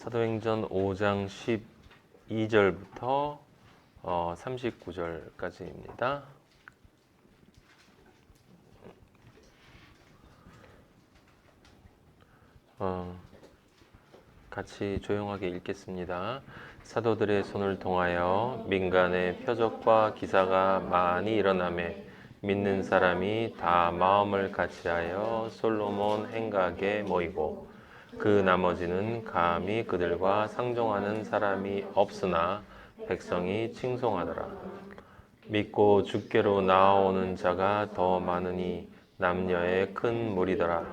사도행전 5장 12절부터 39절까지입니다. 같이 조용하게 읽겠습니다. 사도들의 손을 통하여 민간의 표적과 기사가 많이 일어나매 믿는 사람이 다 마음을 같이하여 솔로몬 행각에 모이고 그 나머지는 감히 그들과 상종하는 사람이 없으나 백성이 칭송하더라. 믿고 주께로 나아오는 자가 더 많으니 남녀의 큰 무리더라.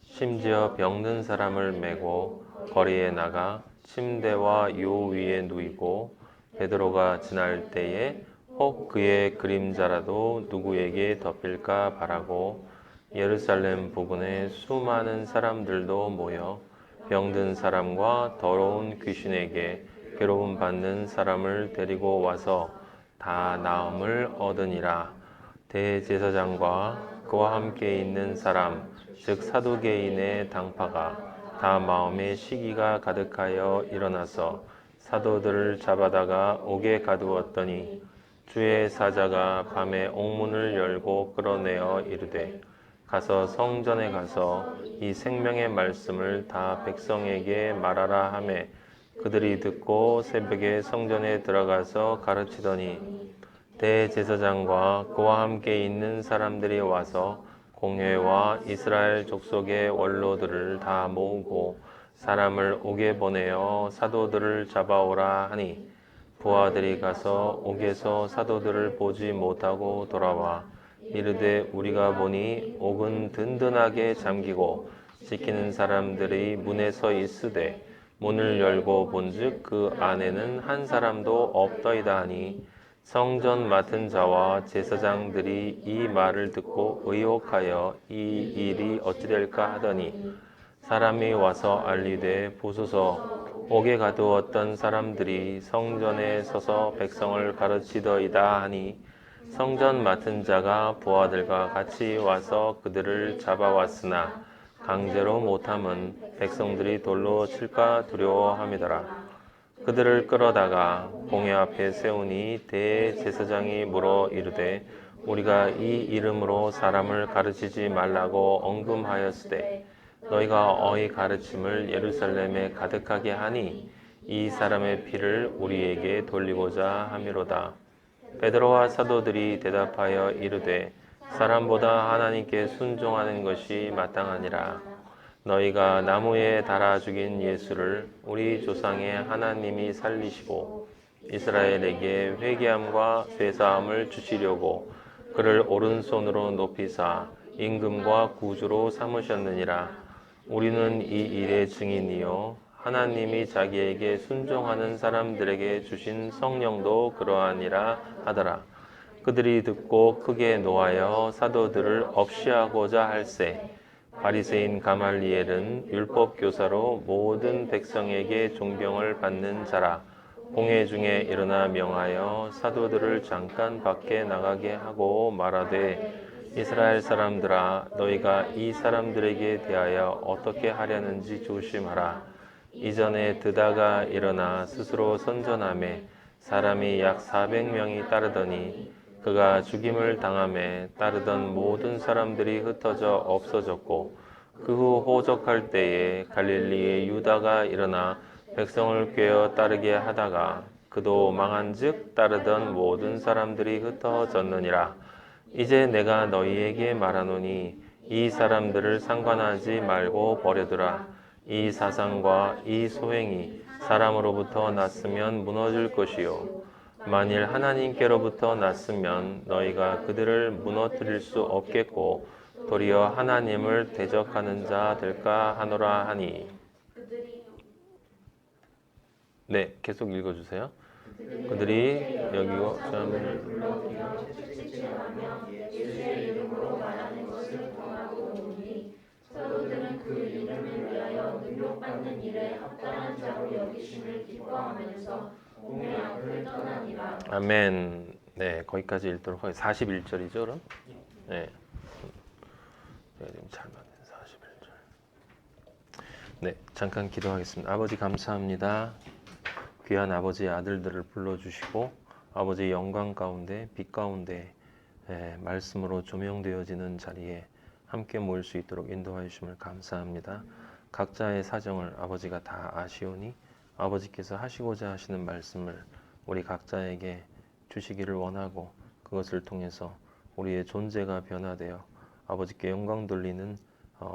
심지어 병든 사람을 메고 거리에 나가 침대와 요 위에 누이고 베드로가 지날 때에 혹 그의 그림자라도 누구에게 덮일까 바라고 예루살렘 부근에 수많은 사람들도 모여 병든 사람과 더러운 귀신에게 괴로움 받는 사람을 데리고 와서 다 나음을 얻으니라. 대제사장과 그와 함께 있는 사람 즉 사두개인의 당파가 다 마음에 시기가 가득하여 일어나서 사도들을 잡아다가 옥에 가두었더니 주의 사자가 밤에 옥문을 열고 끌어내어 이르되 가서 성전에 가서 이 생명의 말씀을 다 백성에게 말하라 하매 그들이 듣고 새벽에 성전에 들어가서 가르치더니 대제사장과 그와 함께 있는 사람들이 와서 공회와 이스라엘 족속의 원로들을 다 모으고 사람을 옥에 보내어 사도들을 잡아오라 하니 부하들이 가서 옥에서 사도들을 보지 못하고 돌아와 이르되 우리가 보니 옥은 든든하게 잠기고 지키는 사람들이 문에 서 있으되 문을 열고 본즉 그 안에는 한 사람도 없더이다 하니 성전 맡은 자와 제사장들이 이 말을 듣고 의혹하여 이 일이 어찌될까 하더니 사람이 와서 알리되 보소서 옥에 가두었던 사람들이 성전에 서서 백성을 가르치더이다 하니 성전 맡은 자가 부하들과 같이 와서 그들을 잡아왔으나 강제로 못함은 백성들이 돌로 칠까 두려워함이더라. 그들을 끌어다가 공회 앞에 세우니 대제사장이 물어 이르되 우리가 이 이름으로 사람을 가르치지 말라고 언금하였으되 너희가 어이 가르침을 예루살렘에 가득하게 하니 이 사람의 피를 우리에게 돌리고자 함이로다. 베드로와 사도들이 대답하여 이르되 사람보다 하나님께 순종하는 것이 마땅하니라. 너희가 나무에 달아 죽인 예수를 우리 조상의 하나님이 살리시고 이스라엘에게 회개함과 죄사함을 주시려고 그를 오른손으로 높이사 임금과 구주로 삼으셨느니라. 우리는 이 일의 증인이요 하나님이 자기에게 순종하는 사람들에게 주신 성령도 그러하니라 하더라. 그들이 듣고 크게 노하여 사도들을 없이하고자 할세 바리새인 가말리엘은 율법 교사로 모든 백성에게 존경을 받는 자라. 공회 중에 일어나 명하여 사도들을 잠깐 밖에 나가게 하고 말하되 이스라엘 사람들아 너희가 이 사람들에게 대하여 어떻게 하려는지 조심하라. 이전에 드다가 일어나 스스로 선전하매 사람이 약 400명이 따르더니 그가 죽임을 당함에 따르던 모든 사람들이 흩어져 없어졌고 그 후 호적할 때에 갈릴리의 유다가 일어나 백성을 꾀어 따르게 하다가 그도 망한즉 따르던 모든 사람들이 흩어졌느니라. 이제 내가 너희에게 말하노니 이 사람들을 상관하지 말고 버려두라. 이 사상과 이 소행이 사람으로부터 났으면 무너질 것이요 만일 하나님께로부터 났으면 너희가 그들을 무너뜨릴 수 없겠고 도리어 하나님을 대적하는 자 될까 하노라 하니. 네, 계속 읽어주세요. 그들이 여기고 예수의 이름으로 말하는 것을 통하고 보니 사도들은 그 이름을 위하여 능력받는 일에 합당한 자로 여기심을 기뻐하면서 공회 앞을 떠나니라. 아멘. 네, 거기까지 읽도록 하겠습니다. 41절이죠, 그럼? 네. 제가 지금 잘 맞는 네, 잠깐 기도하겠습니다. 아버지 감사합니다. 귀한 아버지의 아들들을 불러주시고 아버지의 영광 가운데 빛 가운데 말씀으로 조명되어지는 자리에 함께 모일 수 있도록 인도하여 주심을 감사합니다. 각자의 사정을 아버지가 다 아시오니 아버지께서 하시고자 하시는 말씀을 우리 각자에게 주시기를 원하고 그것을 통해서 우리의 존재가 변화되어 아버지께 영광 돌리는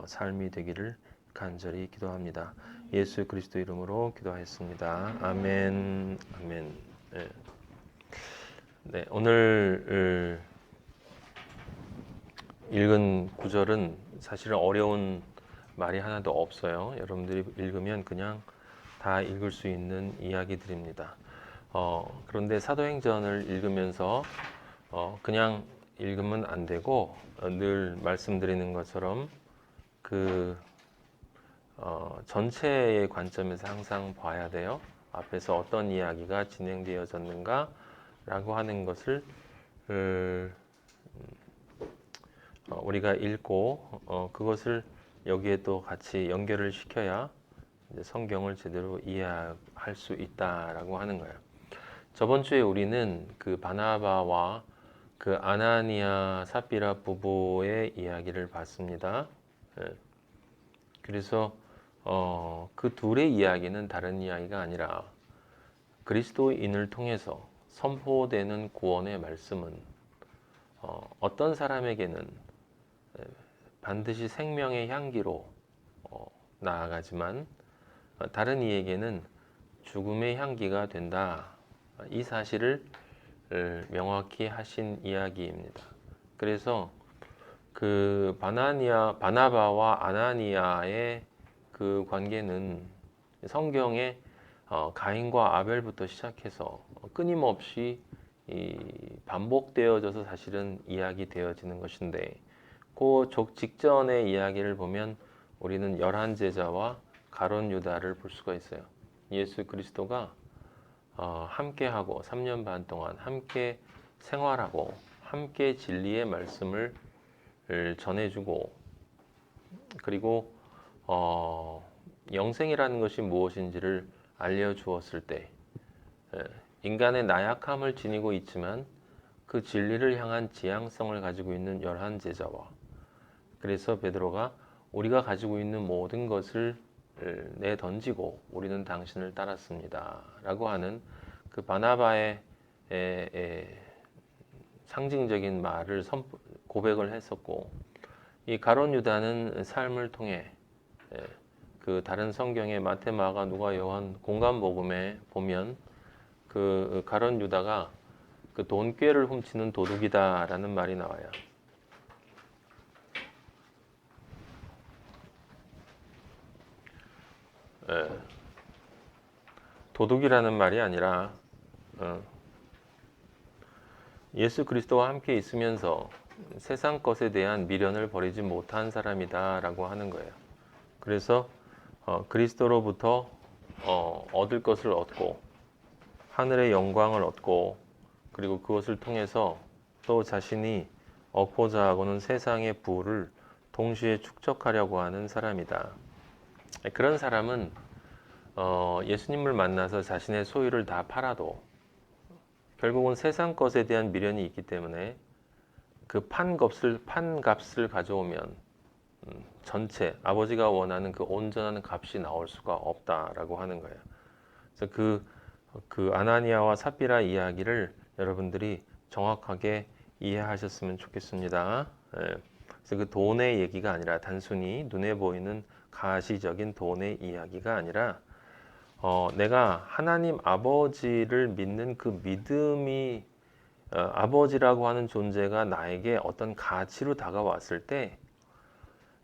삶이 되기를 간절히 기도합니다. 예수 그리스도 이름으로 기도하였습니다. 아멘. 아멘. 네, 오늘 읽은 구절은 사실은 어려운 말이 하나도 없어요. 여러분들이 읽으면 그냥 다 읽을 수 있는 이야기들입니다. 그런데 사도행전을 읽으면서 그냥 읽으면 안 되고 늘 말씀드리는 것처럼 전체의 관점에서 항상 봐야 돼요. 앞에서 어떤 이야기가 진행되어졌는가 라고 하는 것을 우리가 읽고 그것을 여기에 또 같이 연결을 시켜야 이제 성경을 제대로 이해할 수 있다라고 하는 거예요. 저번 주에 우리는 그 바나바와 그 아나니아 삽비라 부부의 이야기를 봤습니다. 그래서 그 둘의 이야기는 다른 이야기가 아니라 그리스도인을 통해서 선포되는 구원의 말씀은 어떤 사람에게는 반드시 생명의 향기로 나아가지만 다른 이에게는 죽음의 향기가 된다. 이 사실을 명확히 하신 이야기입니다. 그래서 그 바나바와 아나니아의 그 관계는 성경에 가인과 아벨부터 시작해서 끊임없이 반복되어져서 사실은 이야기되어지는 것인데 그 직전의 이야기를 보면 우리는 11제자와 가룟 유다를 볼 수가 있어요. 예수 그리스도가 함께하고 3년 반 동안 함께 생활하고 함께 진리의 말씀을 전해주고 그리고 영생이라는 것이 무엇인지를 알려주었을 때 인간의 나약함을 지니고 있지만 그 진리를 향한 지향성을 가지고 있는 11제자와 그래서 베드로가 우리가 가지고 있는 모든 것을 내던지고 우리는 당신을 따랐습니다 라고 하는 그 바나바의 상징적인 말을 고백을 했었고 이 가룟 유다는 삶을 통해 그 다른 성경의 마태, 마가, 누가, 요한 공관복음에 보면 그 가룟 유다가 그 돈꾀를 훔치는 도둑이다라는 말이 나와요. 도둑이라는 말이 아니라 예수 그리스도와 함께 있으면서 세상 것에 대한 미련을 버리지 못한 사람이다 라고 하는 거예요. 그래서 그리스도로부터 얻을 것을 얻고 하늘의 영광을 얻고 그리고 그것을 통해서 또 자신이 얻고자 하고는 세상의 부를 동시에 축적하려고 하는 사람이다. 그런 사람은 예수님을 만나서 자신의 소유를 다 팔아도 결국은 세상 것에 대한 미련이 있기 때문에 그 판값을 가져오면 전체 아버지가 원하는 그 온전한 값이 나올 수가 없다라고 하는 거예요. 그래서 그 아나니아와 삽비라 이야기를 여러분들이 정확하게 이해하셨으면 좋겠습니다. 그래서 그 돈의 얘기가 아니라 단순히 눈에 보이는 가시적인 돈의 이야기가 아니라 내가 하나님 아버지를 믿는 그 믿음이 아버지라고 하는 존재가 나에게 어떤 가치로 다가왔을 때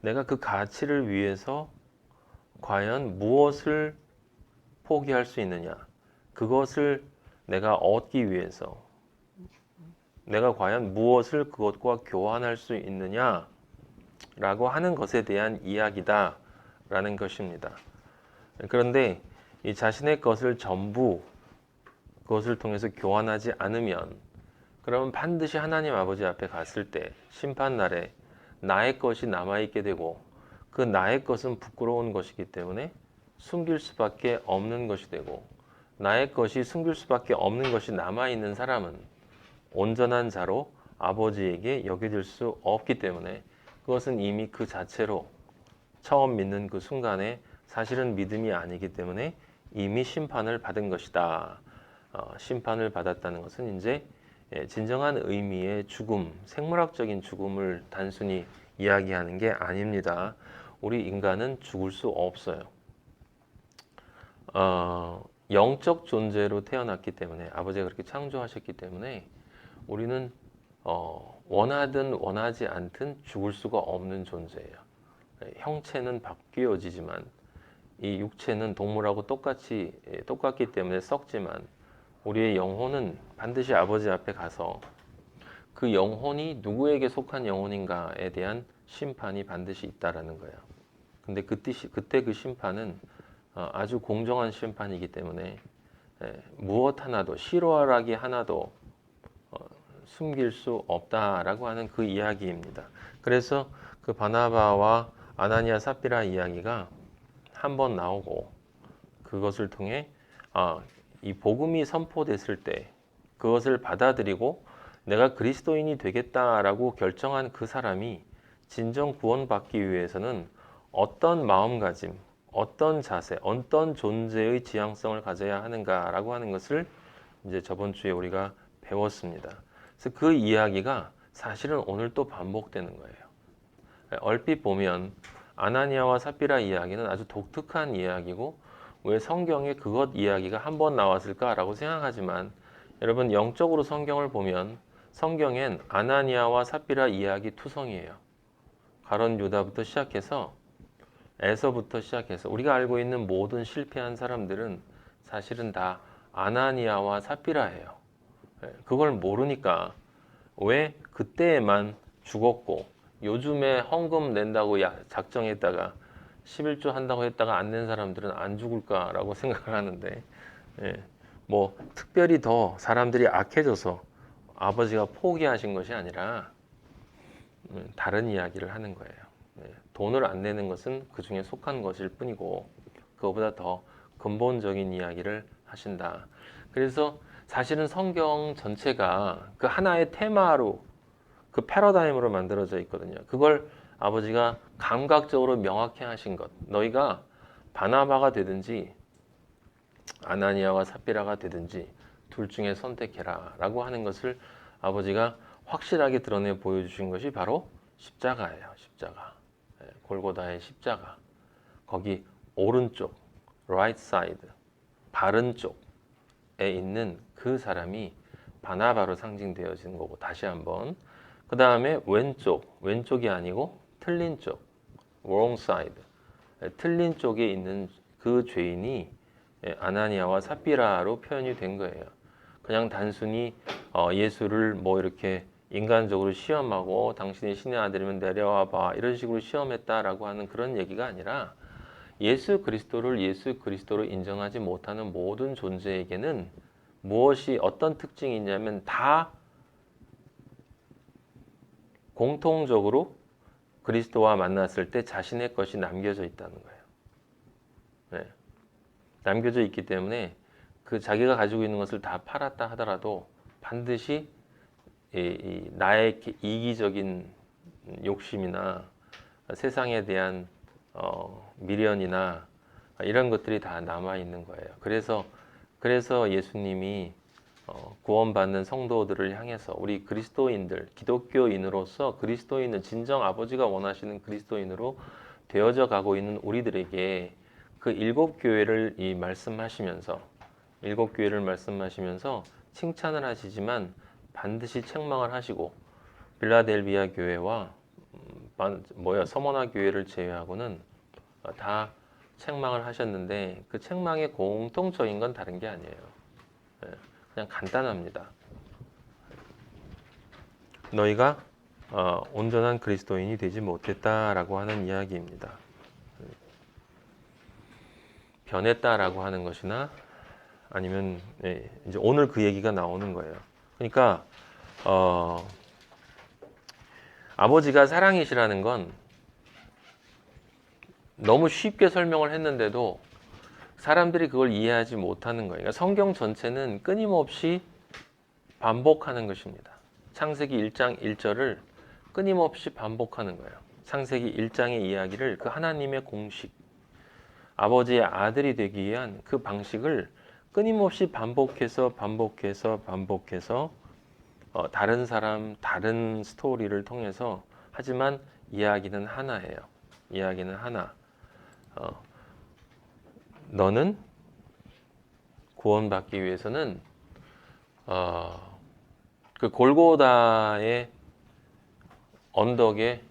내가 그 가치를 위해서 과연 무엇을 포기할 수 있느냐, 그것을 내가 얻기 위해서 내가 과연 무엇을 그것과 교환할 수 있느냐 라고 하는 것에 대한 이야기다 라는 것입니다. 그런데 이 자신의 것을 전부 그것을 통해서 교환하지 않으면 그러면 반드시 하나님 아버지 앞에 갔을 때 심판날에 나의 것이 남아있게 되고 그 나의 것은 부끄러운 것이기 때문에 숨길 수밖에 없는 것이 되고, 나의 것이 숨길 수밖에 없는 것이 남아있는 사람은 온전한 자로 아버지에게 여겨질 수 없기 때문에, 그것은 이미 그 자체로 처음 믿는 그 순간에 사실은 믿음이 아니기 때문에 이미 심판을 받은 것이다. 심판을 받았다는 것은 이제 진정한 의미의 죽음, 생물학적인 죽음을 단순히 이야기하는 게 아닙니다. 우리 인간은 죽을 수 없어요. 영적 존재로 태어났기 때문에, 아버지가 그렇게 창조하셨기 때문에 우리는 원하든 원하지 않든 죽을 수가 없는 존재예요. 형체는 바뀌어지지만 이 육체는 동물하고 똑같기 때문에 썩지만, 우리의 영혼은 반드시 아버지 앞에 가서 그 영혼이 누구에게 속한 영혼인가에 대한 심판이 반드시 있다라는 거예요. 근데 그때 그 심판은 아주 공정한 심판이기 때문에 무엇 하나도, 실오하라기 하나도 숨길 수 없다라고 하는 그 이야기입니다. 그래서 그 바나바와 아나니아 삽비라 이야기가 한 번 나오고, 그것을 통해 이 복음이 선포됐을 때 그것을 받아들이고 내가 그리스도인이 되겠다라고 결정한 그 사람이 진정 구원받기 위해서는 어떤 마음가짐, 어떤 자세, 어떤 존재의 지향성을 가져야 하는가라고 하는 것을 이제 저번 주에 우리가 배웠습니다. 그래서 그 이야기가 사실은 오늘 또 반복되는 거예요. 얼핏 보면 아나니아와 삽비라 이야기는 아주 독특한 이야기고, 왜 성경에 그것 이야기가 한 번 나왔을까라고 생각하지만, 여러분 영적으로 성경을 보면 성경엔 아나니아와 삽비라 이야기 투성이에요. 가론 유다부터 시작해서 에서부터 시작해서 우리가 알고 있는 모든 실패한 사람들은 사실은 다 아나니아와 삽비라예요. 그걸 모르니까 왜 그때에만 죽었고 요즘에 헌금 낸다고 작정했다가 11조 한다고 했다가 안 낸 사람들은 안 죽을까라고 생각을 하는데, 뭐 특별히 더 사람들이 악해져서 아버지가 포기하신 것이 아니라 다른 이야기를 하는 거예요. 돈을 안 내는 것은 그 중에 속한 것일 뿐이고, 그거보다 더 근본적인 이야기를 하신다. 그래서 사실은 성경 전체가 그 하나의 테마로, 그 패러다임으로 만들어져 있거든요. 그걸 아버지가 감각적으로 명확히 하신 것. 너희가 바나바가 되든지 아나니아와 삽비라가 되든지 둘 중에 선택해라 라고 하는 것을 아버지가 확실하게 드러내 보여주신 것이 바로 십자가예요. 십자가. 골고다의 십자가. 거기 오른쪽, right side, 바른 쪽에 있는 그 사람이 바나바로 상징되어지는 거고, 다시 한번. 그 다음에 왼쪽이 아니고 틀린 쪽, wrong side, 틀린 쪽에 있는 그 죄인이 아나니아와 삽비라로 표현이 된 거예요. 그냥 단순히 예수를 뭐 이렇게 인간적으로 시험하고 당신이 신의 아들이면 내려와 봐 이런 식으로 시험했다라고 하는 그런 얘기가 아니라, 예수 그리스도를 예수 그리스도로 인정하지 못하는 모든 존재에게는 무엇이 어떤 특징이 있냐면 다 공통적으로 그리스도와 만났을 때 자신의 것이 남겨져 있다는 거예요. 네. 남겨져 있기 때문에 그 자기가 가지고 있는 것을 다 팔았다 하더라도 반드시 나의 이기적인 욕심이나 세상에 대한 미련이나 이런 것들이 다 남아 있는 거예요. 그래서 예수님이 구원받는 성도들을 향해서 우리 그리스도인들, 기독교인으로서 그리스도인은 진정 아버지가 원하시는 그리스도인으로 되어져 가고 있는 우리들에게 그 일곱 교회를 말씀하시면서 칭찬을 하시지만 반드시 책망을 하시고, 빌라델비아 교회와 서머나 교회를 제외하고는 다 책망을 하셨는데, 그 책망의 공통적인 건 다른 게 아니에요. 그냥 간단합니다. 너희가 온전한 그리스도인이 되지 못했다라고 하는 이야기입니다. 변했다라고 하는 것이나 아니면 이제 오늘 그 얘기가 나오는 거예요. 그러니까 아버지가 사랑이시라는 건 너무 쉽게 설명을 했는데도 사람들이 그걸 이해하지 못하는 거예요. 그러니까 성경 전체는 끊임없이 반복하는 것입니다. 창세기 1장 1절을 끊임없이 반복하는 거예요. 창세기 1장의 이야기를 그 하나님의 공식, 아버지의 아들이 되기 위한 그 방식을 끊임없이 반복해서 다른 사람, 다른 스토리를 통해서 하지만 이야기는 하나예요. 이야기는 하나. 너는 구원받기 위해서는 그 골고다의 언덕에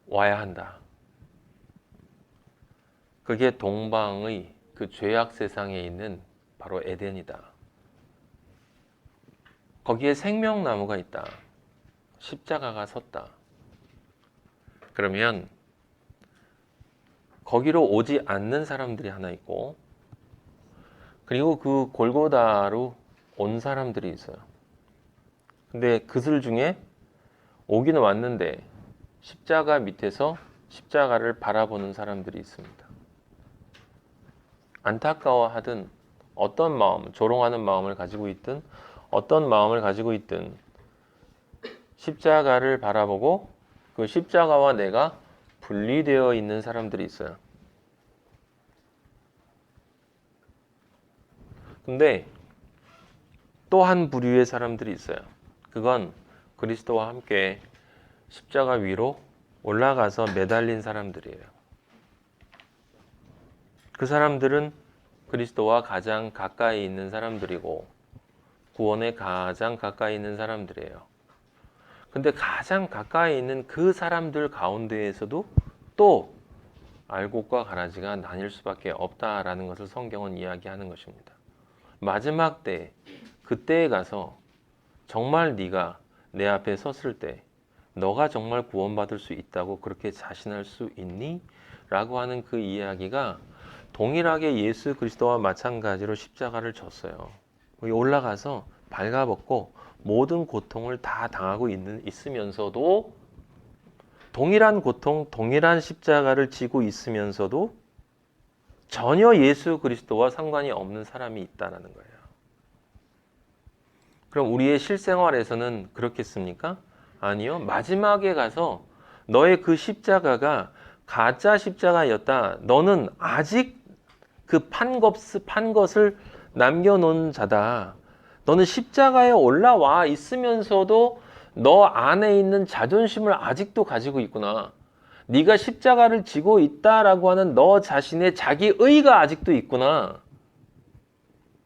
와야 한다. 그게 동방의 그 죄악 세상에 있는 바로 에덴이다. 거기에 생명나무가 있다. 십자가가 섰다. 그러면 거기로 오지 않는 사람들이 하나 있고, 그리고 그 골고다로 온 사람들이 있어요. 근데 그들 중에 오기는 왔는데 십자가 밑에서 십자가를 바라보는 사람들이 있습니다. 안타까워하든 어떤 마음, 조롱하는 마음을 가지고 있든 어떤 마음을 가지고 있든 십자가를 바라보고 그 십자가와 내가 분리되어 있는 사람들이 있어요. 근데 또 한 부류의 사람들이 있어요. 그건 그리스도와 함께 십자가 위로 올라가서 매달린 사람들이에요. 그 사람들은 그리스도와 가장 가까이 있는 사람들이고 구원에 가장 가까이 있는 사람들이에요. 근데 가장 가까이 있는 그 사람들 가운데에서도 또 알곡과 가라지가 나뉠 수밖에 없다라는 것을 성경은 이야기하는 것입니다. 마지막 때, 그때에 가서 정말 네가 내 앞에 섰을 때 너가 정말 구원받을 수 있다고 그렇게 자신할 수 있니? 라고 하는 그 이야기가 동일하게 예수 그리스도와 마찬가지로 십자가를 졌어요. 거기 올라가서 발가벗고 모든 고통을 다 당하고 있으면서도 동일한 고통, 동일한 십자가를 지고 있으면서도 전혀 예수 그리스도와 상관이 없는 사람이 있다는 거예요. 그럼 우리의 실생활에서는 그렇겠습니까? 아니요. 마지막에 가서 너의 그 십자가가 가짜 십자가였다. 너는 아직 그 판 것을 남겨놓은 자다. 너는 십자가에 올라와 있으면서도 너 안에 있는 자존심을 아직도 가지고 있구나. 네가 십자가를 지고 있다라고 하는 너 자신의 자기의가 아직도 있구나.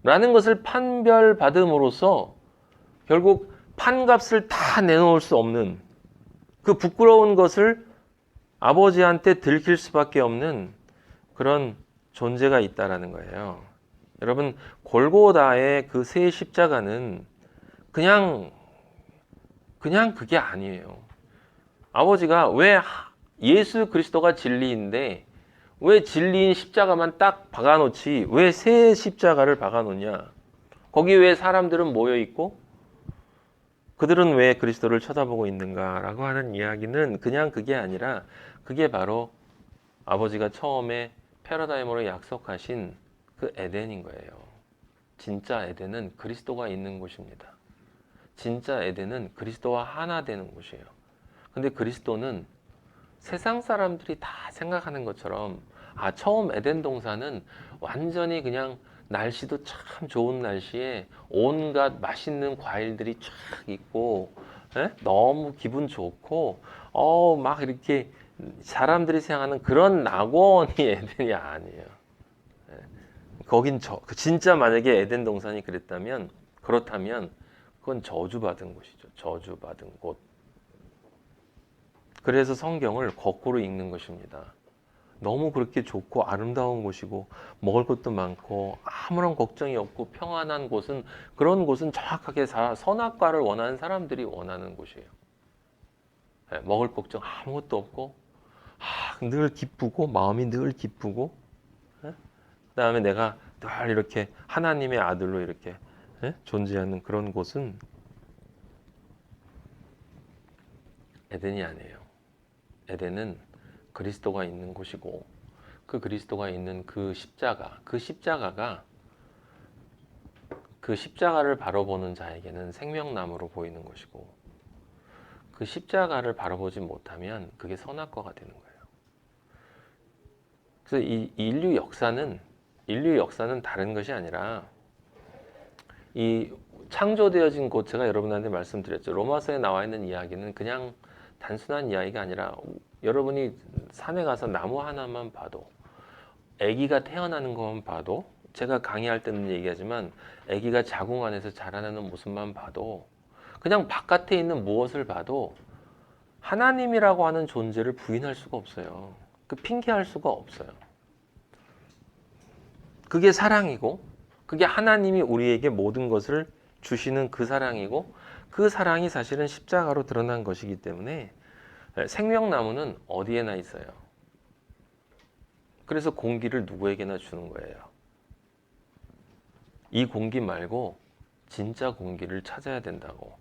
라는 것을 판별받음으로써 결국 판값을 다 내놓을 수 없는 그 부끄러운 것을 아버지한테 들킬 수밖에 없는 그런 존재가 있다라는 거예요. 여러분, 골고다의 그 새 십자가는 그냥 그게 아니에요. 아버지가 왜 예수 그리스도가 진리인데 왜 진리인 십자가만 딱 박아놓지 왜 새 십자가를 박아놓냐? 거기 왜 사람들은 모여있고 그들은 왜 그리스도를 쳐다보고 있는가라고 하는 이야기는 그냥 그게 아니라 그게 바로 아버지가 처음에 패러다임으로 약속하신 그 에덴인 거예요. 진짜 에덴은 그리스도가 있는 곳입니다. 진짜 에덴은 그리스도와 하나 되는 곳이에요. 근데 그리스도는 세상 사람들이 다 생각하는 것처럼 처음 에덴 동산은 완전히 그냥 날씨도 참 좋은 날씨에 온갖 맛있는 과일들이 쫙 있고 너무 기분 좋고 막 이렇게 사람들이 생각하는 그런 낙원이 에덴이 아니에요. 거긴 진짜 만약에 에덴 동산이 그렇다면 그건 저주받은 곳이죠. 저주받은 곳. 그래서 성경을 거꾸로 읽는 것입니다. 너무 그렇게 좋고 아름다운 곳이고 먹을 것도 많고 아무런 걱정이 없고 평안한 곳은 그런 곳은 정확하게 선악과를 원하는 사람들이 원하는 곳이에요. 먹을 걱정 아무것도 없고 늘 기쁘고 마음이 늘 기쁘고 그다음에 내가 늘 이렇게 하나님의 아들로 이렇게 존재하는 그런 곳은 에덴이 아니에요. 에덴은 그리스도가 있는 곳이고 그 그리스도가 있는 그 십자가가 그 십자가를 바라보는 자에게는 생명나무로 보이는 것이고 그 십자가를 바라보지 못하면 그게 선악과가 되는 거예요. 그래서 이 인류 역사는 다른 것이 아니라 이 창조되어진 곳, 제가 여러분한테 말씀드렸죠. 로마서에 나와 있는 이야기는 그냥 단순한 이야기가 아니라 여러분이 산에 가서 나무 하나만 봐도, 아기가 태어나는 것만 봐도, 제가 강의할 때는 얘기하지만 아기가 자궁 안에서 자라나는 모습만 봐도, 그냥 바깥에 있는 무엇을 봐도 하나님이라고 하는 존재를 부인할 수가 없어요. 그 핑계할 수가 없어요. 그게 사랑이고, 그게 하나님이 우리에게 모든 것을 주시는 그 사랑이고, 그 사랑이 사실은 십자가로 드러난 것이기 때문에 생명나무는 어디에나 있어요. 그래서 공기를 누구에게나 주는 거예요. 이 공기 말고 진짜 공기를 찾아야 된다고.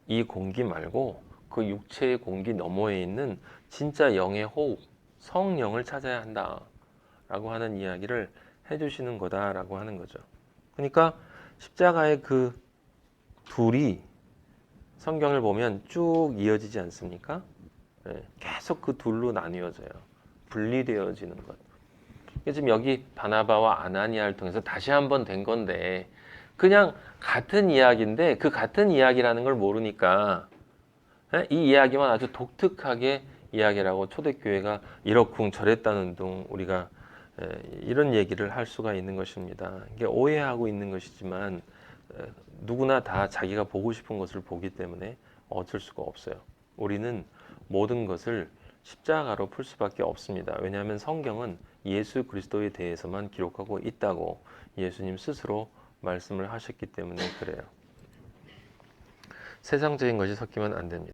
이 공기 말고 그 육체의 공기 너머에 있는 진짜 영의 호흡, 성령을 찾아야 한다라고 하는 이야기를 해주시는 거다라고 하는 거죠. 그러니까 십자가의 그 둘이 성경을 보면 쭉 이어지지 않습니까? 계속 그 둘로 나뉘어져요. 분리되어지는 것. 지금 여기 바나바와 아나니아를 통해서 다시 한번 된 건데 그냥 같은 이야기인데 그 같은 이야기라는 걸 모르니까 이 이야기만 아주 독특하게 이야기라고 초대교회가 이러쿵 저랬다는 둥 우리가 이런 얘기를 할 수가 있는 것입니다. 이게 오해하고 있는 것이지만 누구나 다 자기가 보고 싶은 것을 보기 때문에 어쩔 수가 없어요. 우리는 모든 것을 십자가로 풀 수밖에 없습니다. 왜냐하면 성경은 예수 그리스도에 대해서만 기록하고 있다고 예수님 스스로 말씀을 하셨기 때문에 그래요. 세상적인 것이 섞이면 안 됩니다.